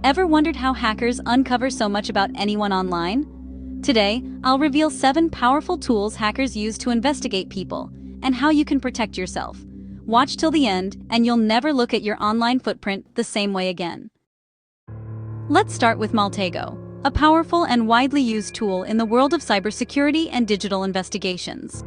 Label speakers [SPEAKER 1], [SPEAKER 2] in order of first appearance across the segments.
[SPEAKER 1] Ever wondered how hackers uncover so much about anyone online? Today, I'll reveal 7 powerful tools hackers use to investigate people, and how you can protect yourself. Watch till the end, and you'll never look at your online footprint the same way again. Let's start with Maltego, a powerful and widely used tool in the world of cybersecurity and digital investigations.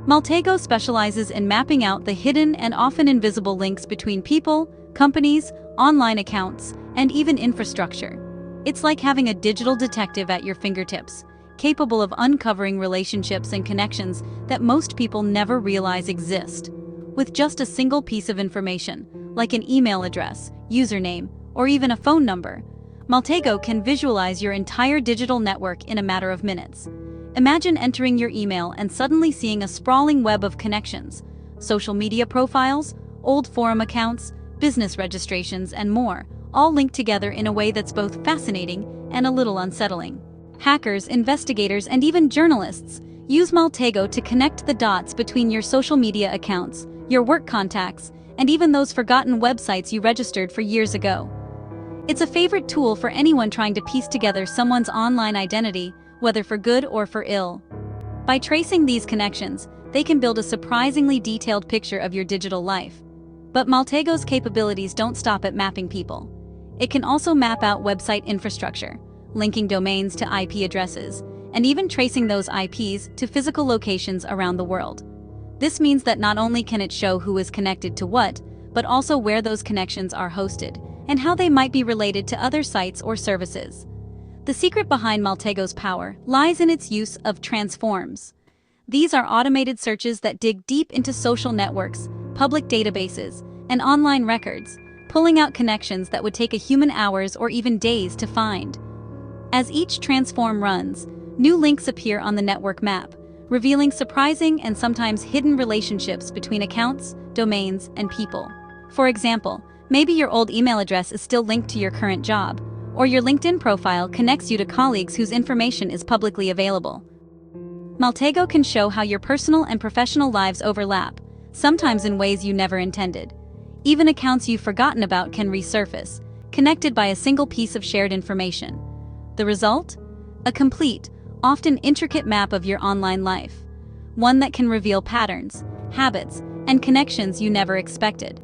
[SPEAKER 1] Maltego specializes in mapping out the hidden and often invisible links between people, companies, online accounts, and even infrastructure. It's like having a digital detective at your fingertips, capable of uncovering relationships and connections that most people never realize exist. With just a single piece of information, like an email address, username, or even a phone number, Maltego can visualize your entire digital network in a matter of minutes. Imagine entering your email and suddenly seeing a sprawling web of connections, social media profiles, old forum accounts, business registrations, and more, all linked together in a way that's both fascinating and a little unsettling. Hackers, investigators, and even journalists use Maltego to connect the dots between your social media accounts, your work contacts, and even those forgotten websites you registered for years ago. It's a favorite tool for anyone trying to piece together someone's online identity, whether for good or for ill. By tracing these connections, they can build a surprisingly detailed picture of your digital life. But Maltego's capabilities don't stop at mapping people. It can also map out website infrastructure, linking domains to IP addresses, and even tracing those IPs to physical locations around the world. This means that not only can it show who is connected to what, but also where those connections are hosted, and how they might be related to other sites or services. The secret behind Maltego's power lies in its use of transforms. These are automated searches that dig deep into social networks, public databases, and online records, pulling out connections that would take a human hours or even days to find. As each transform runs, new links appear on the network map, revealing surprising and sometimes hidden relationships between accounts, domains, and people. For example, maybe your old email address is still linked to your current job, or your LinkedIn profile connects you to colleagues whose information is publicly available. Maltego can show how your personal and professional lives overlap, sometimes in ways you never intended. Even accounts you've forgotten about can resurface, connected by a single piece of shared information. The result? A complete, often intricate map of your online life. One that can reveal patterns, habits, and connections you never expected.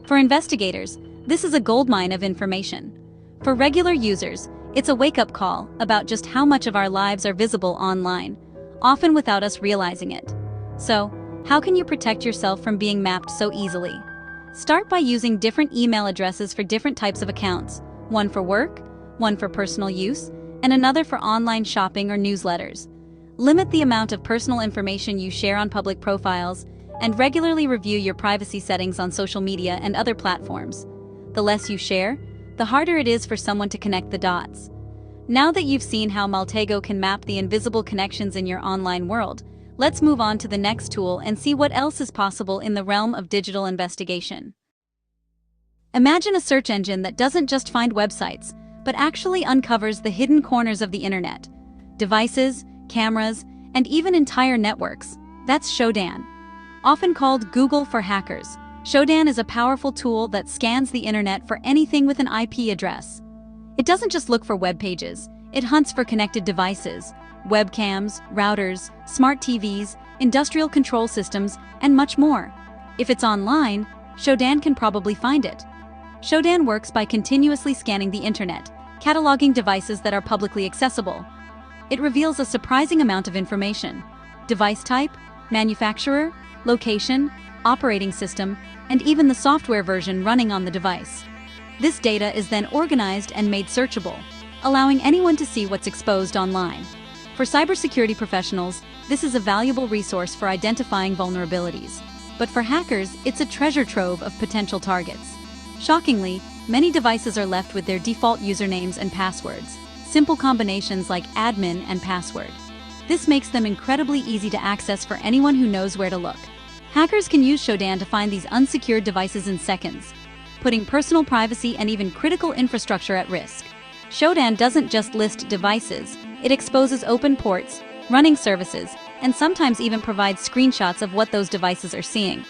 [SPEAKER 1] For investigators, this is a goldmine of information. For regular users, it's a wake-up call about just how much of our lives are visible online, often without us realizing it. So, how can you protect yourself from being mapped so easily? Start by using different email addresses for different types of accounts, one for work, one for personal use, and another for online shopping or newsletters. Limit the amount of personal information you share on public profiles, and regularly review your privacy settings on social media and other platforms. The less you share, the harder it is for someone to connect the dots. Now that you've seen how Maltego can map the invisible connections in your online world, let's move on to the next tool and see what else is possible in the realm of digital investigation. Imagine a search engine that doesn't just find websites, but actually uncovers the hidden corners of the internet. Devices, cameras, and even entire networks. That's Shodan. Often called Google for hackers, Shodan is a powerful tool that scans the internet for anything with an IP address. It doesn't just look for web pages, it hunts for connected devices, webcams, routers, smart TVs, industrial control systems, and much more. If it's online, Shodan can probably find it. Shodan works by continuously scanning the internet, cataloging devices that are publicly accessible. It reveals a surprising amount of information: device type, manufacturer, location, operating system, and even the software version running on the device. This data is then organized and made searchable, allowing anyone to see what's exposed online. For cybersecurity professionals, this is a valuable resource for identifying vulnerabilities. But for hackers, it's a treasure trove of potential targets. Shockingly, many devices are left with their default usernames and passwords, simple combinations like admin and password. This makes them incredibly easy to access for anyone who knows where to look. Hackers can use Shodan to find these unsecured devices in seconds, putting personal privacy and even critical infrastructure at risk. Shodan doesn't just list devices, it exposes open ports, running services, and sometimes even provides screenshots of what those devices are seeing.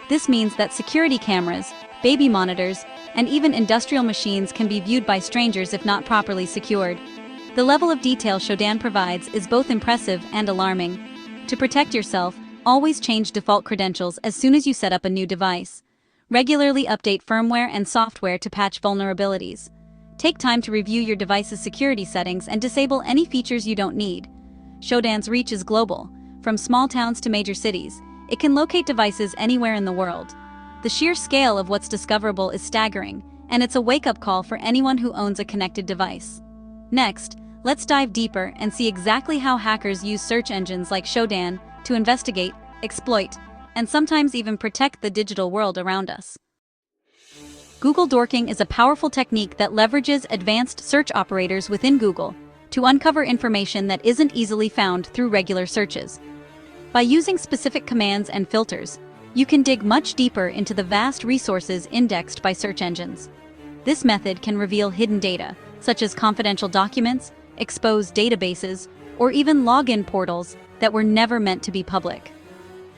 [SPEAKER 1] This means that security cameras, baby monitors, and even industrial machines can be viewed by strangers if not properly secured. The level of detail Shodan provides is both impressive and alarming. To protect yourself, always change default credentials as soon as you set up a new device. Regularly update firmware and software to patch vulnerabilities. Take time to review your device's security settings and disable any features you don't need. Shodan's reach is global, from small towns to major cities. It can locate devices anywhere in the world. The sheer scale of what's discoverable is staggering, and it's a wake-up call for anyone who owns a connected device. Next, let's dive deeper and see exactly how hackers use search engines like Shodan to investigate, exploit, and sometimes even protect the digital world around us. Google Dorking is a powerful technique that leverages advanced search operators within Google to uncover information that isn't easily found through regular searches. By using specific commands and filters, you can dig much deeper into the vast resources indexed by search engines. This method can reveal hidden data, such as confidential documents, exposed databases, or even login portals that were never meant to be public.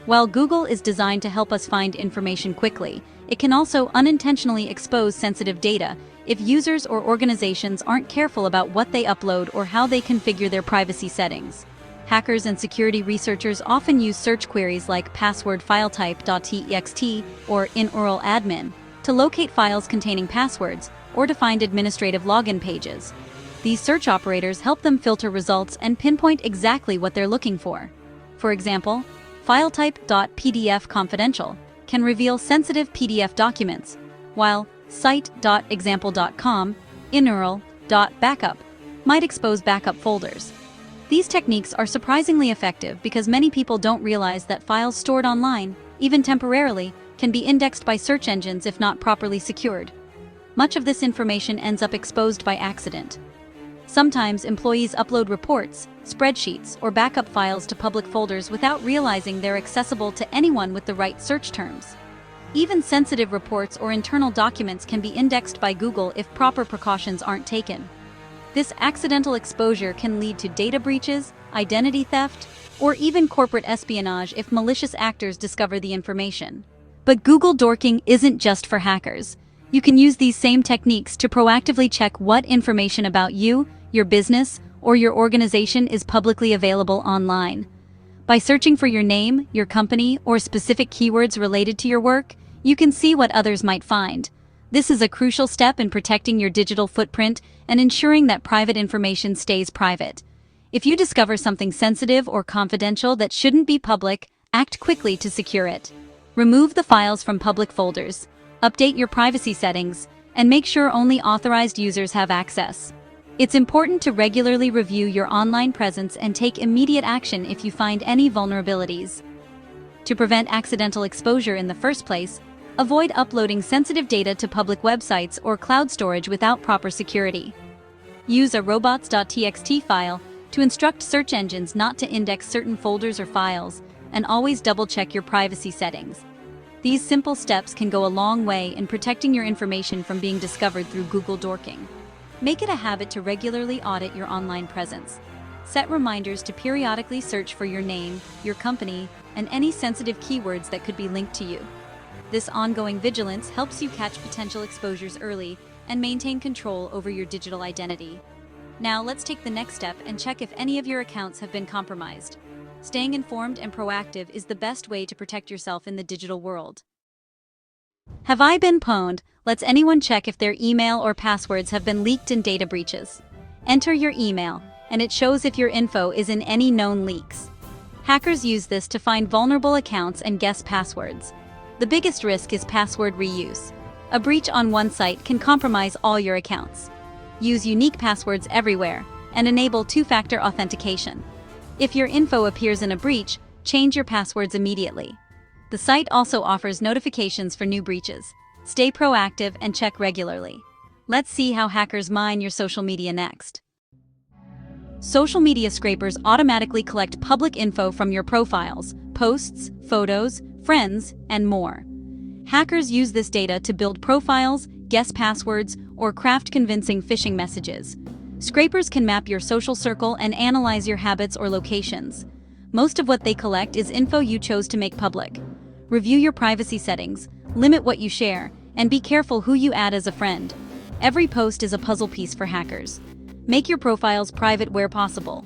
[SPEAKER 1] While Google is designed to help us find information quickly, it can also unintentionally expose sensitive data if users or organizations aren't careful about what they upload or how they configure their privacy settings. Hackers and security researchers often use search queries like passwordfiletype.txt or inurl-admin to locate files containing passwords or to find administrative login pages. These search operators help them filter results and pinpoint exactly what they're looking for. For example, filetype.pdf confidential can reveal sensitive PDF documents, while site.example.com inurl.backup might expose backup folders. These techniques are surprisingly effective because many people don't realize that files stored online, even temporarily, can be indexed by search engines if not properly secured. Much of this information ends up exposed by accident. Sometimes employees upload reports, spreadsheets, or backup files to public folders without realizing they're accessible to anyone with the right search terms. Even sensitive reports or internal documents can be indexed by Google if proper precautions aren't taken. This accidental exposure can lead to data breaches, identity theft, or even corporate espionage if malicious actors discover the information. But Google Dorking isn't just for hackers. You can use these same techniques to proactively check what information about you, your business, or your organization is publicly available online. By searching for your name, your company, or specific keywords related to your work, you can see what others might find. This is a crucial step in protecting your digital footprint and ensuring that private information stays private. If you discover something sensitive or confidential that shouldn't be public, act quickly to secure it. Remove the files from public folders, update your privacy settings, and make sure only authorized users have access. It's important to regularly review your online presence and take immediate action if you find any vulnerabilities. To prevent accidental exposure in the first place, avoid uploading sensitive data to public websites or cloud storage without proper security. Use a robots.txt file to instruct search engines not to index certain folders or files, and always double-check your privacy settings. These simple steps can go a long way in protecting your information from being discovered through Google Dorking. Make it a habit to regularly audit your online presence. Set reminders to periodically search for your name, your company, and any sensitive keywords that could be linked to you. This ongoing vigilance helps you catch potential exposures early and maintain control over your digital identity. Now let's take the next step and check if any of your accounts have been compromised. Staying informed and proactive is the best way to protect yourself in the digital world. Have I been pwned? Lets anyone check if their email or passwords have been leaked in data breaches. Enter your email, and it shows if your info is in any known leaks. Hackers use this to find vulnerable accounts and guess passwords. The biggest risk is password reuse. A breach on one site can compromise all your accounts. Use unique passwords everywhere and enable two-factor authentication. If your info appears in a breach, change your passwords immediately. The site also offers notifications for new breaches. Stay proactive and check regularly. Let's see how hackers mine your social media next. Social media scrapers automatically collect public info from your profiles, posts, photos, friends, and more. Hackers use this data to build profiles, guess passwords, or craft convincing phishing messages. Scrapers can map your social circle and analyze your habits or locations. Most of what they collect is info you chose to make public. Review your privacy settings, limit what you share, And be careful who you add as a friend. Every post is a puzzle piece for hackers. Make your profiles private where possible.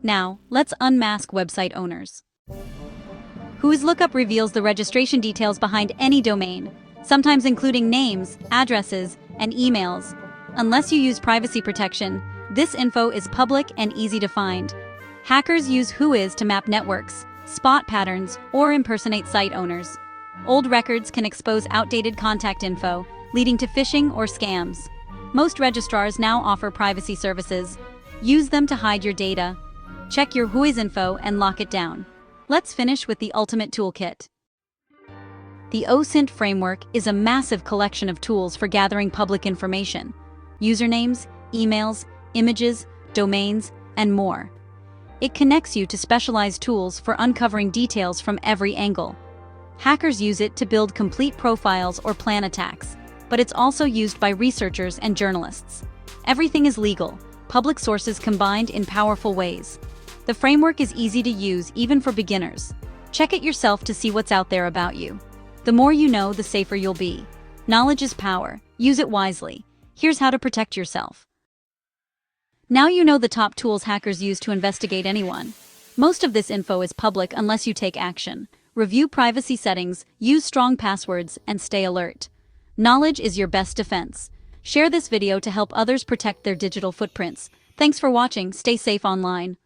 [SPEAKER 1] Now, let's unmask website owners. Whois Lookup reveals the registration details behind any domain, sometimes including names, addresses, and emails. Unless you use privacy protection, this info is public and easy to find. Hackers use Whois to map networks, spot patterns, or impersonate site owners. Old records can expose outdated contact info, leading to phishing or scams. Most registrars now offer privacy services. Use them to hide your data. Check your Whois info and lock it down. Let's finish with the ultimate toolkit. The OSINT framework is a massive collection of tools for gathering public information: usernames, emails, images, domains, and more. It connects you to specialized tools for uncovering details from every angle. Hackers use it to build complete profiles or plan attacks, but it's also used by researchers and journalists. Everything is legal, public sources combined in powerful ways. The framework is easy to use even for beginners. Check it yourself to see what's out there about you. The more you know, the safer you'll be. Knowledge is power. Use it wisely. Here's how to protect yourself. Now you know the top tools hackers use to investigate anyone. Most of this info is public unless you take action. Review privacy settings, use strong passwords, and stay alert. Knowledge is your best defense. Share this video to help others protect their digital footprints. Thanks for watching. Stay safe online.